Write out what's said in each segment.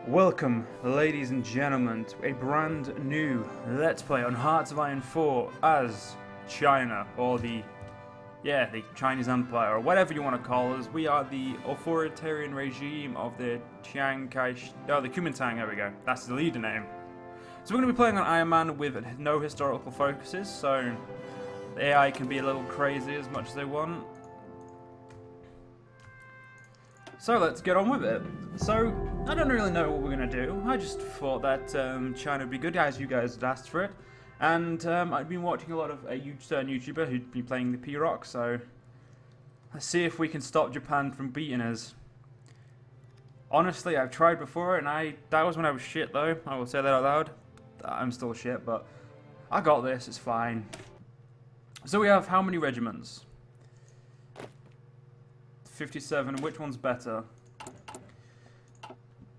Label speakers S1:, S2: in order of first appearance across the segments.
S1: Welcome, ladies and gentlemen, to a brand new Let's Play on Hearts of Iron 4 as China, or the Chinese Empire, or whatever you want to call us. We are the authoritarian regime of the the Kuomintang, there we go. That's the leader name. So we're going to be playing on Iron Man with no historical focuses, so the AI can be a little crazy as much as they want. So let's get on with it. So, I don't really know what we're going to do. I just thought that China would be good, as you guys had asked for it. And I've been watching a lot of a certain YouTuber who'd be playing the P-Rock, so let's see if we can stop Japan from beating us. Honestly, I've tried before, and that was when I was shit though. I will say that out loud. I'm still shit, but I got this, it's fine. So we have how many regiments? 57, which one's better?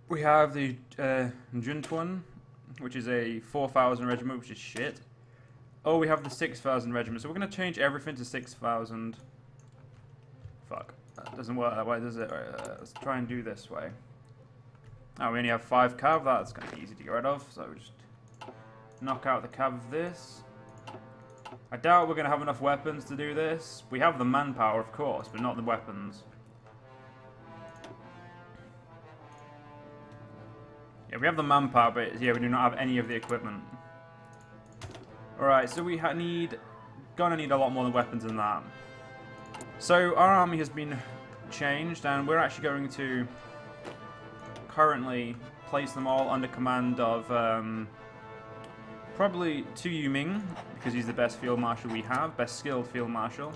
S1: We have the Juntuan, which is a 4,000 regiment, which is shit. Oh, we have the 6,000 regiment, so we're going to change everything to 6,000. Fuck, that doesn't work that way, does it? Right, let's try and do this way. Oh, we only have 5 cav, that's going to be easy to get rid of, so just knock out the cav of this. I doubt we're going to have enough weapons to do this. We have the manpower, of course, but not the weapons. Yeah, we have the manpower, but yeah, we do not have any of the equipment. Alright, so we gonna need a lot more than weapons than that. So our army has been changed, and we're actually going to currently place them all under command of probably Tu Yuming, because he's the best field marshal we have, best skilled field marshal.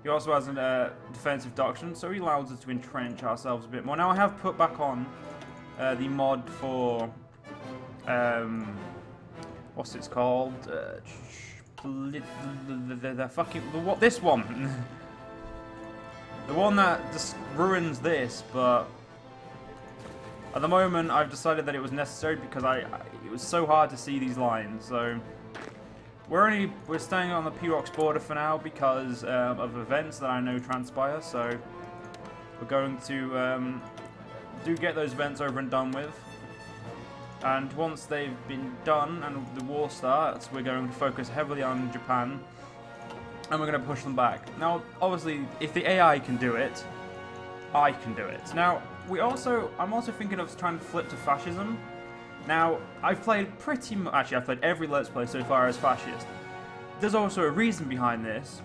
S1: He also has a defensive doctrine, so he allows us to entrench ourselves a bit more. Now I have put back on the mod for what's it called? This one, the one that just ruins this. But at the moment, I've decided that it was necessary because it was so hard to see these lines. So we're staying on the P-Rock's border for now because of events that I know transpire. So we're going to do get those events over and done with, and once they've been done and the war starts, we're going to focus heavily on Japan, and we're going to push them back. Now, obviously, if the AI can do it, I can do it. Now, I'm also thinking of trying to flip to fascism. Now, I've played I've played every Let's Play so far as fascist. There's also a reason behind this.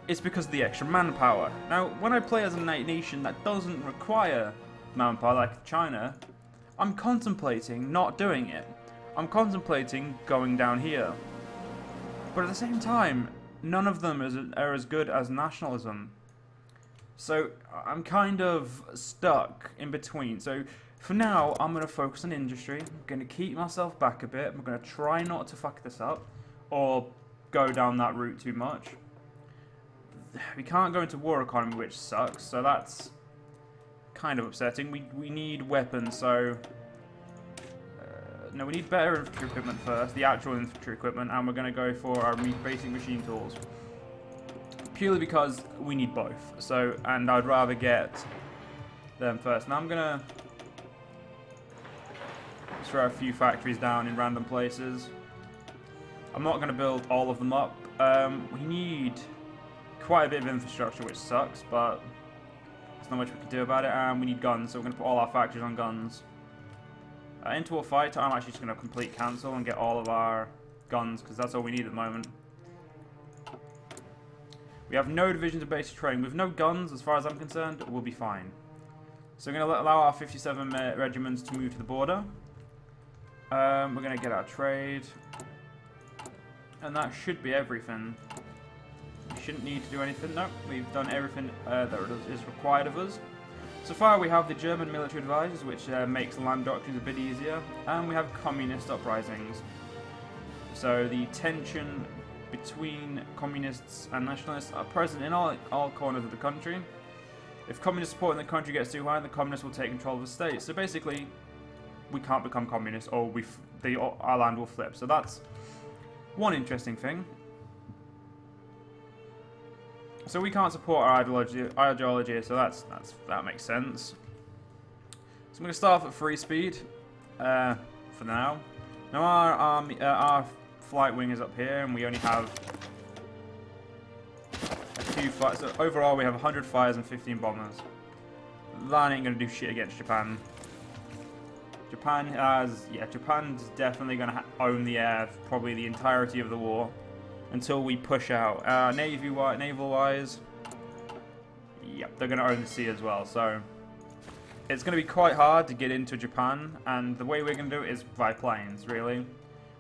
S1: It's because of the extra manpower. Now, when I play as a nation that doesn't require manpower like China, I'm contemplating not doing it. I'm contemplating going down here. But at the same time, none of them are as good as nationalism. So I'm kind of stuck in between. So for now, I'm going to focus on industry. I'm going to keep myself back a bit. I'm going to try not to fuck this up or go down that route too much. We can't go into war economy, which sucks, so that's kind of upsetting. We need weapons, so no, we need better infantry equipment first, the actual infantry equipment, and we're going to go for our basic machine tools, purely because we need both. So, and I'd rather get them first. Now I'm going to throw a few factories down in random places. I'm not going to build all of them up. We need quite a bit of infrastructure, which sucks, but there's not much we can do about it. And we need guns, so we're going to put all our factories on guns. Into a fight, I'm actually just going to complete cancel and get all of our guns, because that's all we need at the moment. We have no divisions of basic training. With no guns, as far as I'm concerned, we'll be fine. So we're going to allow our 57 regiments to move to the border. We're going to get our trade. And that should be everything. We shouldn't need to do anything. No, we've done everything that is required of us. So far we have the German military advisors, which makes the land doctrines a bit easier, and we have communist uprisings. So the tension between communists and nationalists are present in all corners of the country. If communist support in the country gets too high, the communists will take control of the state. So basically, we can't become communists, or our land will flip. So that's one interesting thing. So we can't support our ideology, so that makes sense. So I'm going to start off at 3 speed for now. Now our flight wing is up here, and we only have a few flights. So overall, we have 100 fighters and 15 bombers. That ain't going to do shit against Japan. Japan's definitely going to own the air for probably the entirety of the war until we push out. Naval-wise, yep, they're going to own the sea as well. So it's going to be quite hard to get into Japan, and the way we're going to do it is by planes. Really,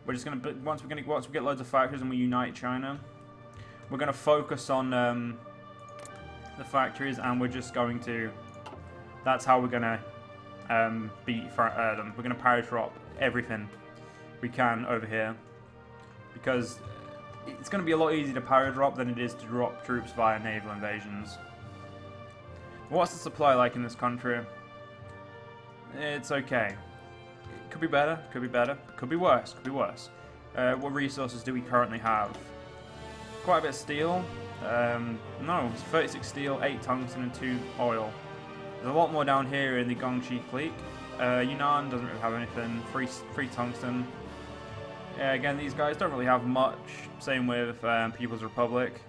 S1: we're just going to once we get loads of factories and we unite China, we're going to focus on the factories, and we're just going to. That's how we're going to beat them. We're going to paradrop everything we can over here, because it's going to be a lot easier to paradrop than it is to drop troops via naval invasions. What's the supply like in this country? It's okay. It could be better, could be better, could be worse, could be worse. What resources do we currently have? Quite a bit of steel. No, it's 36 steel, 8 tungsten and 2 oil. There's a lot more down here in the Gongxi clique. Yunnan doesn't really have anything. Free tungsten. Again, these guys don't really have much. Same with People's Republic.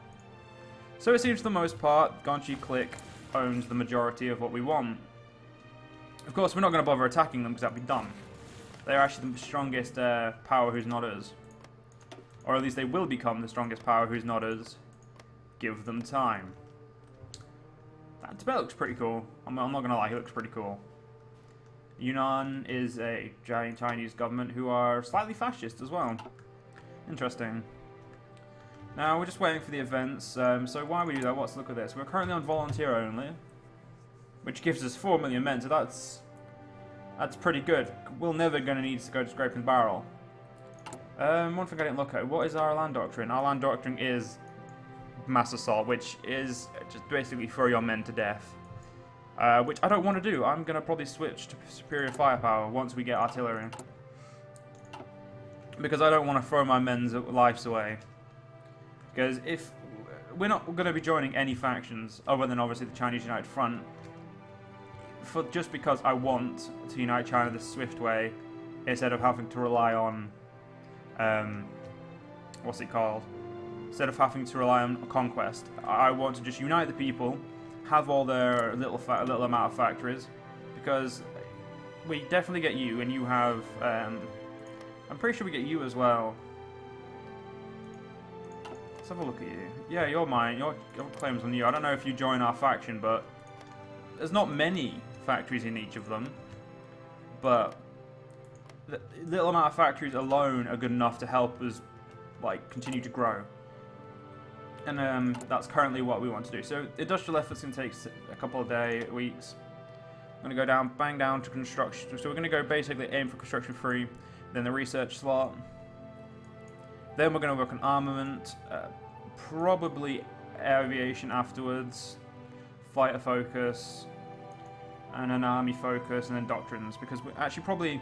S1: So it seems for the most part, Gongxi clique owns the majority of what we want. Of course, we're not going to bother attacking them because that'd be dumb. They're actually the strongest power who's not us. Or at least they will become the strongest power who's not us. Give them time. Tibet looks pretty cool. I'm not going to lie, he looks pretty cool. Yunnan is a giant Chinese government who are slightly fascist as well. Interesting. Now, we're just waiting for the events. So while we do that, let's look at this. We're currently on volunteer only, which gives us 4 million men, so that's pretty good. We're never going to need to go to scrape and barrel. One thing I didn't look at, what is our land doctrine? Our land doctrine is mass assault, which is just basically throw your men to death. Which I don't want to do. I'm going to probably switch to superior firepower once we get artillery. Because I don't want to throw my men's lives away. Because if we're not going to be joining any factions other than obviously the Chinese United Front, just because I want to unite China the swift way instead of having to rely on what's it called? Instead of having to rely on conquest, I want to just unite the people, have all their little amount of factories, because we definitely get you, and you have. I'm pretty sure we get you as well. Let's have a look at you. Yeah, you're mine. Your claims on you. I don't know if you join our faction, but there's not many factories in each of them. But the little amount of factories alone are good enough to help us, like, continue to grow. And that's currently what we want to do. So industrial efforts can take a couple of weeks. I'm going to go bang down to construction. So we're going to go basically aim for construction 3, then the research slot. Then we're going to work on armament, probably aviation afterwards, fighter focus, and an army focus, and then doctrines. Because we actually probably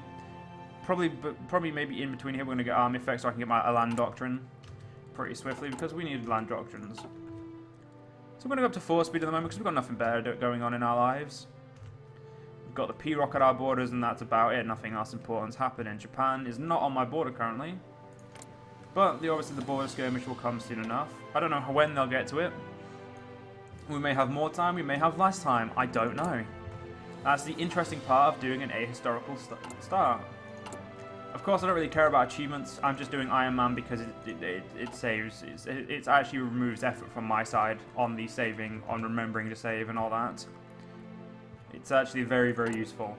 S1: maybe in between here we're going to get army effects so I can get my land doctrine pretty swiftly, because we need land doctrines. So we're going to go up to 4 speed at the moment because we've got nothing better going on in our lives. We've got the P-Rock at our borders, and that's about it. Nothing else important's happening. Japan is not on my border currently, but obviously the border skirmish will come soon enough. I don't know when they'll get to it. We may have more time, we may have less time. I don't know. That's the interesting part of doing an ahistorical start. Of course, I don't really care about achievements. I'm just doing Iron Man because it saves. It actually removes effort from my side on the saving, on remembering to save and all that. It's actually very, very useful.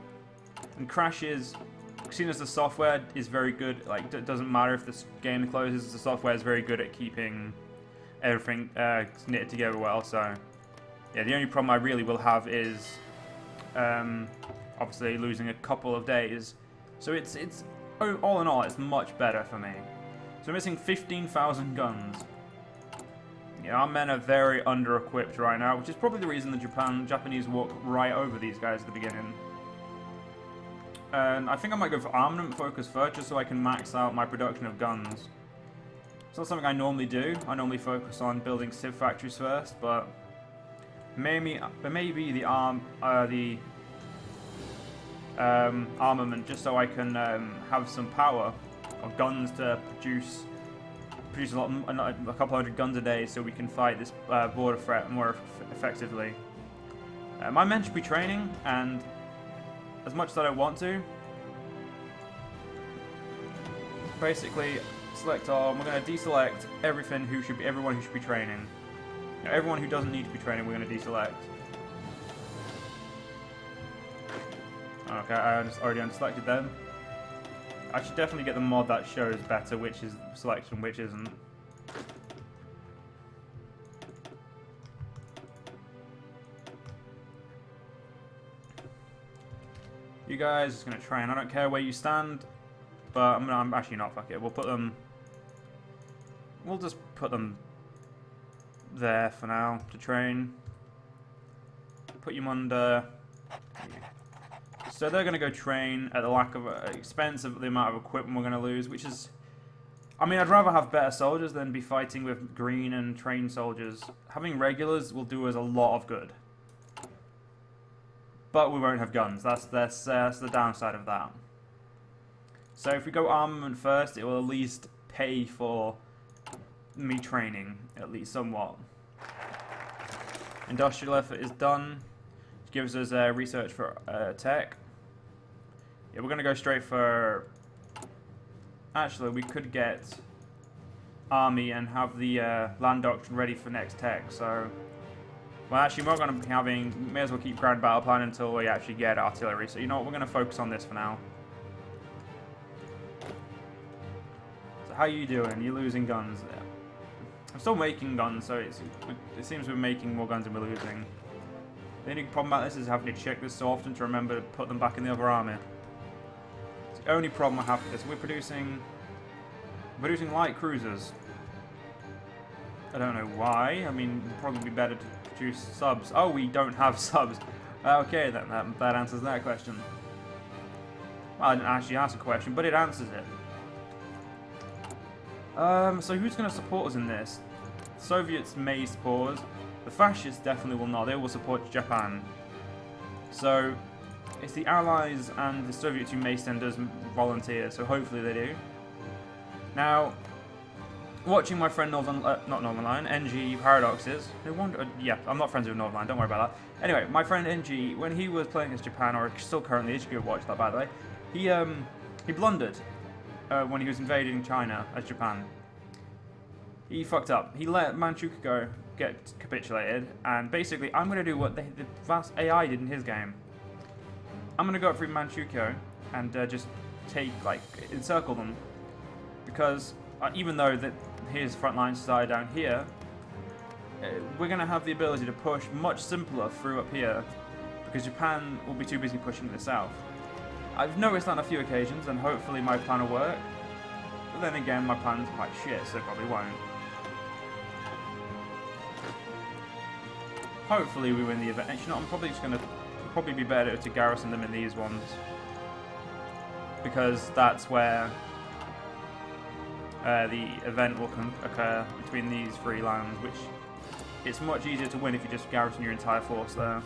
S1: And crashes, seeing as the software is very good, like, it doesn't matter if the game closes, the software is very good at keeping everything knitted together well. So, yeah, the only problem I really will have is obviously losing a couple of days. So it's all in all, it's much better for me. So we're missing 15,000 guns. Yeah, our men are very under-equipped right now, which is probably the reason the Japanese walk right over these guys at the beginning. And I think I might go for armament focus first, just so I can max out my production of guns. It's not something I normally do. I normally focus on building civ factories first, but maybe the armament, just so I can have some power or guns to produce a couple hundred guns a day, so we can fight this border threat more effectively. My men should be training, and as much as I don't want to, basically select all. And we're going to deselect everyone who should be training. Now, everyone who doesn't need to be training, we're going to deselect. Okay, I already unselected them. I should definitely get the mod that shows better which is selection, which isn't. You guys are going to train. I don't care where you stand, but I'm actually not. Fuck it. We'll put them. We'll just put them there for now to train. Put you under. So they're going to go train at the lack of expense of the amount of equipment we're going to lose, which is. I mean, I'd rather have better soldiers than be fighting with green and trained soldiers. Having regulars will do us a lot of good. But we won't have guns. That's the downside of that. So if we go armament first, it will at least pay for me training, at least somewhat. Industrial effort is done. Which gives us research for tech. Yeah, we're going to go straight for... Actually, we could get army and have the land doctrine ready for next tech, so... Well, actually, we're not going to be having... May as well keep ground battle plan until we actually get artillery. So, you know what? We're going to focus on this for now. So, how are you doing? You're losing guns. I'm still making guns, so it seems we're making more guns than we're losing. The only problem about this is having to check this so often to remember to put them back in the other army. It's the only problem I have with this. We're producing light cruisers. I don't know why. I mean, it'd probably be better to produce subs. Oh, we don't have subs. Okay, then that answers that question. Well, I didn't actually ask a question, but it answers it. So who's going to support us in this? Soviets may support us. The fascists definitely will not. They will support Japan. So it's the Allies and the Soviets who may send us volunteers. So hopefully they do. Now, watching my friend not Northern Lion, NG Paradoxes. No wonder. Yeah, I'm not friends with Northern Lion. Don't worry about that. Anyway, my friend NG, when he was playing as Japan, or still currently, you should go watch that by the way. He blundered when he was invading China as Japan. He fucked up. He let Manchukuo get capitulated, and basically, I'm gonna do what the vast AI did in his game. I'm gonna go up through Manchukuo and just encircle them, because even though his front lines started down here, we're going to have the ability to push much simpler through up here, because Japan will be too busy pushing to the south. I've noticed that on a few occasions, and hopefully my plan will work. But then again, my plan's quite shit, so it probably won't. Hopefully we win the event. Actually, I'm probably just going to be better to garrison them in these ones, because that's where the event will occur between these three lands, which it's much easier to win if you just garrison your entire force there.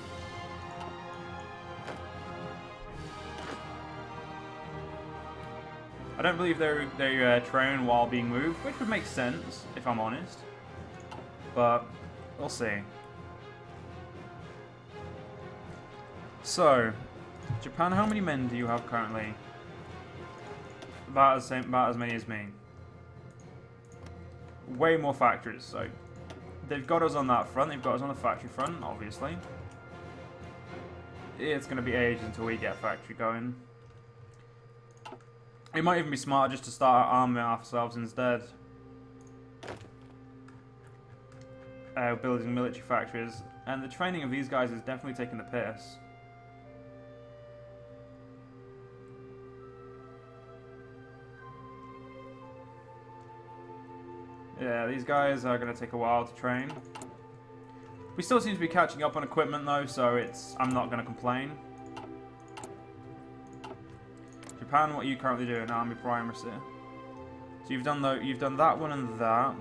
S1: I don't believe they train while being moved, which would make sense if I'm honest, but we'll see. So, Japan, how many men do you have currently? About as many as me. Way more factories, so they've got us on that front, they've got us on the factory front, obviously. It's going to be ages until we get a factory going. It might even be smart just to start arming ourselves instead. Building military factories. And the training of these guys is definitely taking the piss. Yeah, these guys are going to take a while to train. We still seem to be catching up on equipment though, so I'm not going to complain. Japan, what are you currently doing? Army primacy. So you've done that one and that.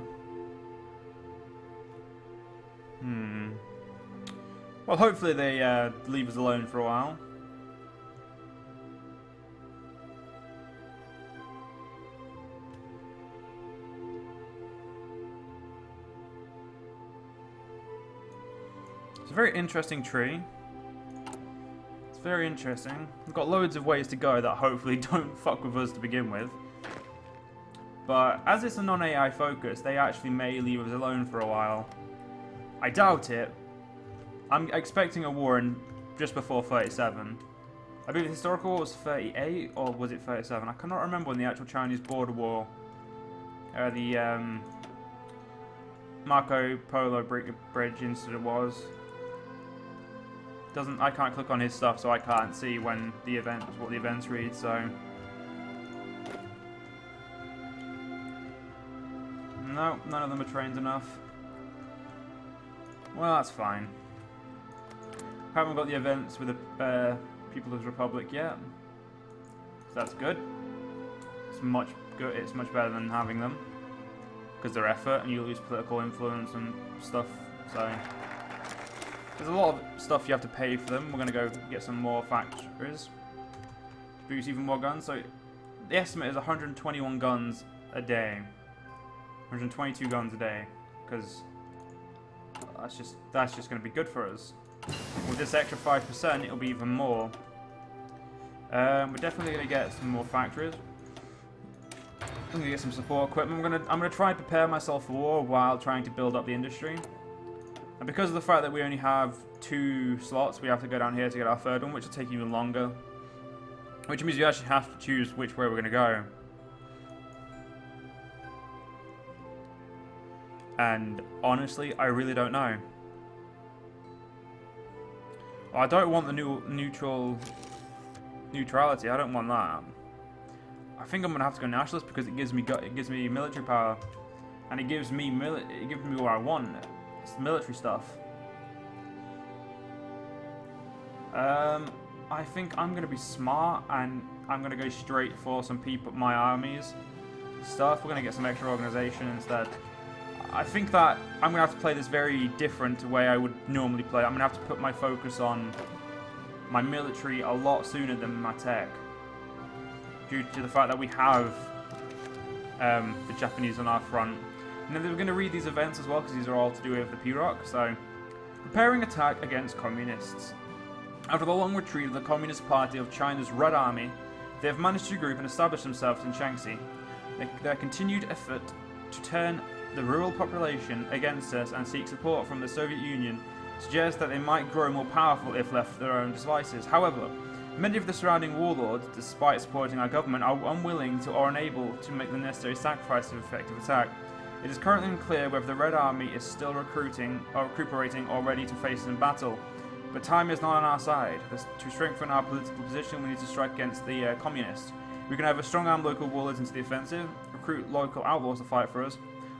S1: Well, hopefully they leave us alone for a while. It's a very interesting tree. It's very interesting. We've got loads of ways to go that hopefully don't fuck with us to begin with. But as it's a non-AI focus, they actually may leave us alone for a while. I doubt it. I'm expecting a war in just before 37. I believe the historical war was 38, or was it 37? I cannot remember when the actual Chinese border war, the Marco Polo Bridge incident was. I can't click on his stuff, so I can't see when the what the events read. So no, none of them are trained enough. Well, that's fine. Haven't got the events with the People's Republic yet. So that's good. It's much good. It's much better than having them because they're effort, and you lose political influence and stuff. So there's a lot of stuff you have to pay for them. We're gonna go get some more factories, produce even more guns. So the estimate is 121 guns a day, 122 guns a day, because that's just gonna be good for us. With this extra 5%, it'll be even more. We're definitely gonna get some more factories. I'm gonna get some support equipment. I'm gonna try and prepare myself for war while trying to build up the industry. And because of the fact that we only have 2 slots, we have to go down here to get our 3rd one, which will take even longer. Which means you actually have to choose which way we're gonna go. And honestly, I really don't know. I don't want the neutrality. I don't want that. I think I'm gonna have to go nationalist because it gives me military power, and it gives me what I want. It's the military stuff. I think I'm gonna be smart and I'm gonna go straight for some people, my armies stuff. We're gonna get some extra organization instead. I think that I'm going to have to play this very different way I would normally play. I'm going to have to put my focus on my military a lot sooner than my tech. Due to the fact that we have the Japanese on our front. And then we're going to read these events as well, because these are all to do with the P-Rock. So, preparing attack against communists. After the long retreat of the Communist Party of China's Red Army, they have managed to regroup and establish themselves in Shaanxi. Their continued effort to turn the rural population against us and seek support from the Soviet Union suggests that they might grow more powerful if left to their own devices. However, many of the surrounding warlords, despite supporting our government, are unwilling to or unable to make the necessary sacrifice of effective attack. It is currently unclear whether the Red Army is still recuperating or ready to face in battle, but time is not on our side. To strengthen our political position, we need to strike against the communists. We can either strong-arm local warlords into the offensive, recruit local outlaws to fight for us,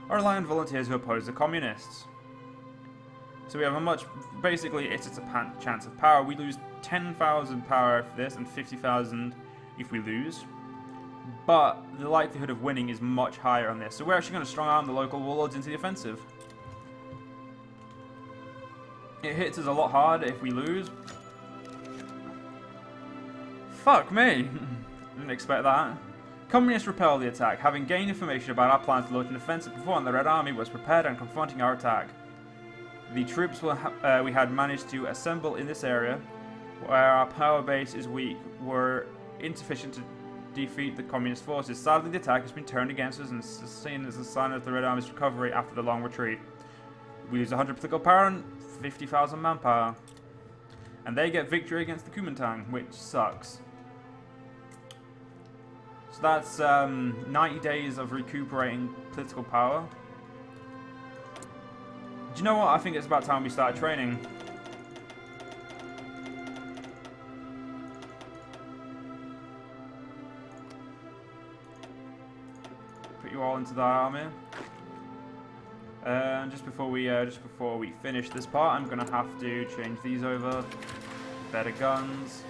S1: or rely on volunteers who oppose the communists. So we have basically it's a chance of power. We lose 10,000 power for this and 50,000 if we lose. But the likelihood of winning is much higher on this. So we're actually going to strong arm the local warlords into the offensive. It hits us a lot harder if we lose. Fuck me! Didn't expect that. Communists repel the attack, having gained information about our plans to launch an offensive before the Red Army was prepared and confronting our attack. The troops we had managed to assemble in this area, where our power base is weak, were insufficient to defeat the communist forces. Sadly, the attack has been turned against us and is seen as a sign of the Red Army's recovery after the long retreat. We lose 100 political power and 50,000 manpower. And they get victory against the Kuomintang, which sucks. So that's 90 days of recuperating political power. Do you know what? I think it's about time we started training. Put you all into that army. Just before we finish this part, I'm gonna have to change these over. Better guns.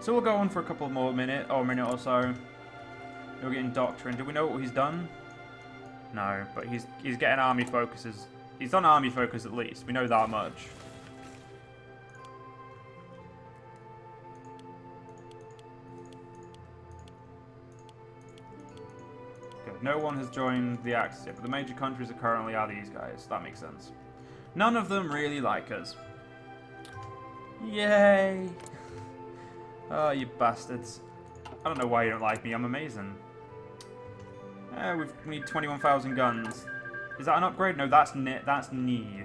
S1: So we'll go on for a couple more minutes, or a minute or so. We're getting doctrine. Do we know what he's done? No, but he's getting army focuses. He's done army focus at least. We know that much. Good. No one has joined the Axis yet, but the major countries that currently are these guys. That makes sense. None of them really like us. Yay! Oh, you bastards. I don't know why you don't like me, I'm amazing. We need 21,000 guns. Is that an upgrade? No, that's need.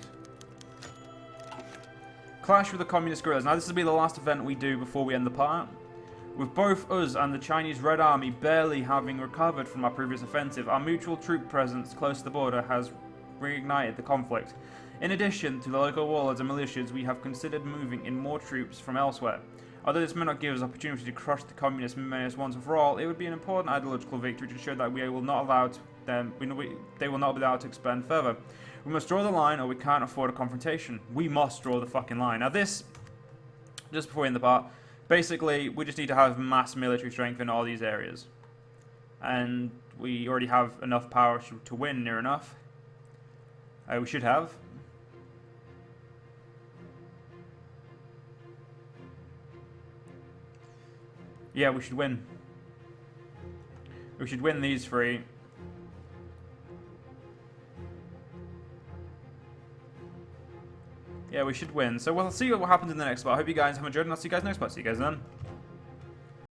S1: Clash with the communist guerrillas. Now this will be the last event we do before we end the part. With both us and the Chinese Red Army barely having recovered from our previous offensive, our mutual troop presence close to the border has reignited the conflict. In addition to the local warlords and militias, we have considered moving in more troops from elsewhere. Although this may not give us opportunity to crush the communist menace once and for all, it would be an important ideological victory to show that we will not allow they will not be allowed to expand further. We must draw the line, or we can't afford a confrontation. We must draw the fucking line. Now this, just before we end the part, basically we just need to have mass military strength in all these areas, and we already have enough power to win near enough. We should have. Yeah, we should win. We should win these three. Yeah, we should win. So we'll see what happens in the next part. I hope you guys have enjoyed, and I'll see you guys next part. See you guys then.